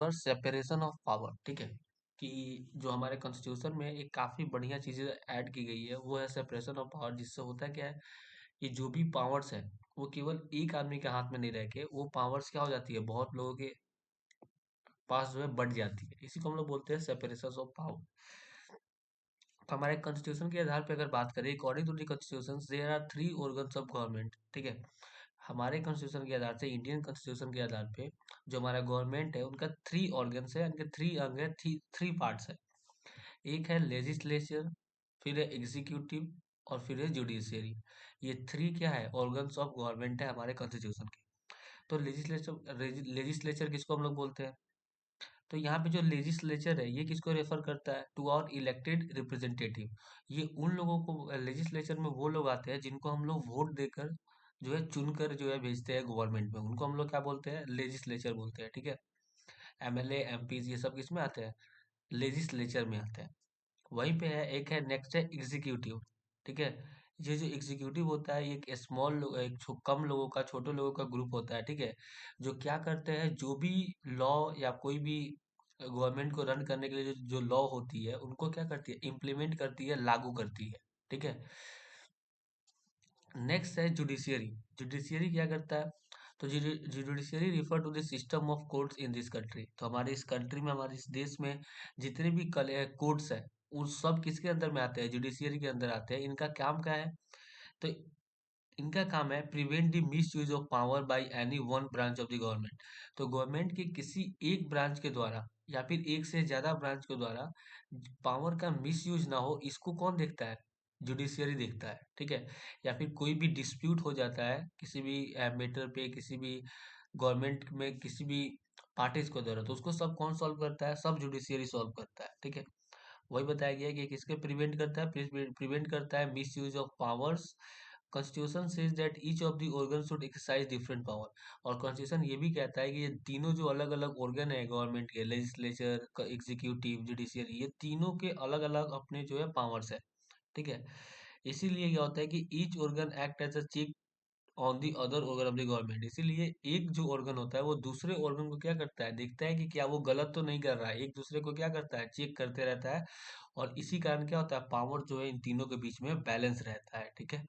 और separation of power, ठीक है, कि जो हमारे कॉन्स्टिट्यूशन में एक काफी बढ़िया चीजें ऐड की गई है वो है सेपरेशन ऑफ पावर। जिससे होता क्या है कि जो भी पावर्स है वो केवल एक आदमी के हाथ में नहीं रह के वो पावर्स क्या हो जाती है, बहुत लोगों के पास जो है बढ़ जाती है। इसी को हम लोग बोलते हैं सेपरेशन ऑफ पावर। तो हमारे कॉन्स्टिट्यूशन के आधार पे अगर बात करें, according to the constitution there are three organs of government, ठीक है। हमारे कॉन्स्टिट्यूशन के आधार से, इंडियन कॉन्स्टिट्यूशन के आधार पे जो हमारा गवर्नमेंट है उनका थ्री ऑर्गन्स है, उनके थ्री अंग है, थ्री पार्ट्स है। एक है लेजिस्लेचर, फिर है एग्जीक्यूटिव और फिर है जुडिशियरी। ये थ्री क्या है, ऑर्गन्स ऑफ गवर्नमेंट है हमारे कॉन्स्टिट्यूशन के। तो लेजिस्लेचर, लेजिस्लेचर किसको हम लोग बोलते हैं? तो यहाँ पे जो लेजिस्लेचर है ये किसको रेफर करता है? To our elected representative. ये उन लोगों को, लेजिस्लेचर में वो लोग आते हैं जिनको हम लोग वोट देकर जो है चुनकर जो है भेजते हैं गवर्नमेंट में, उनको हम लोग क्या बोलते हैं? लेजिस्लेचर बोलते हैं, ठीक है। एमएलए, एमपी ये सब किसमें आते हैं? लेजिस्लेचर में आते हैं। वहीं पे है, एक है नेक्स्ट है एग्जीक्यूटिव, ठीक है। ये जो एग्जीक्यूटिव होता है ये एक स्मॉल, एक कम लोगों का, छोटे लोगों का ग्रुप होता है, ठीक है। जो क्या करते हैं, जो भी लॉ या कोई भी गवर्नमेंट को रन करने के लिए जो जो लॉ होती है उनको क्या करती है, इम्प्लीमेंट करती है, लागू करती है, ठीक है। नेक्स्ट है जुडिशियरी। जुडिशियरी क्या करता है? तो judiciary refer to the system of courts in this country. तो हमारे इस कंट्री में, हमारे इस देश में जितने भी कोर्ट्स है उन सब किसके अंदर में आते हैं? जुडिशियरी के अंदर आते हैं। इनका काम क्या है? तो इनका काम है prevent the miss use of power by any one branch of the government. तो गवर्नमेंट के किसी एक ब्रांच के द्वारा या फिर एक से ज्यादा ब्रांच के द्वारा पावर का मिस यूज ना हो, इसको कौन देखता है? जुडिशियरी देखता है, ठीक है। या फिर कोई भी डिस्प्यूट हो जाता है किसी भी मैटर पे, किसी भी गवर्नमेंट में किसी भी पार्टीज को द्वारा, तो उसको सब कौन सॉल्व करता है? सब जुडिशियरी सॉल्व करता है, ठीक है। वही बताया गया है कि किसके प्रिवेंट करता है? प्रिवेंट करता है miss use of powers. Constitution says that each of the organ should exercise different power. और कॉन्स्टिट्यूशन ये भी कहता है कि ये तीनों जो अलग अलग ऑर्गन है गवर्नमेंट के, लेजिस्लेचर, एग्जीक्यूटिव, जुडिशियरी, ये तीनों के अलग अलग अपने जो है पावर्स है, ठीक है। इसीलिए क्या होता है कि each organ act as a check on the other organ of the government. इसीलिए एक जो ऑर्गन होता है वो दूसरे ऑर्गन को क्या करता है, देखता है कि क्या वो गलत तो नहीं कर रहा है, एक दूसरे को क्या करता है, चेक करते रहता है। और इसी कारण क्या होता है, पावर जो है इन तीनों के बीच में बैलेंस रहता है, ठीक है।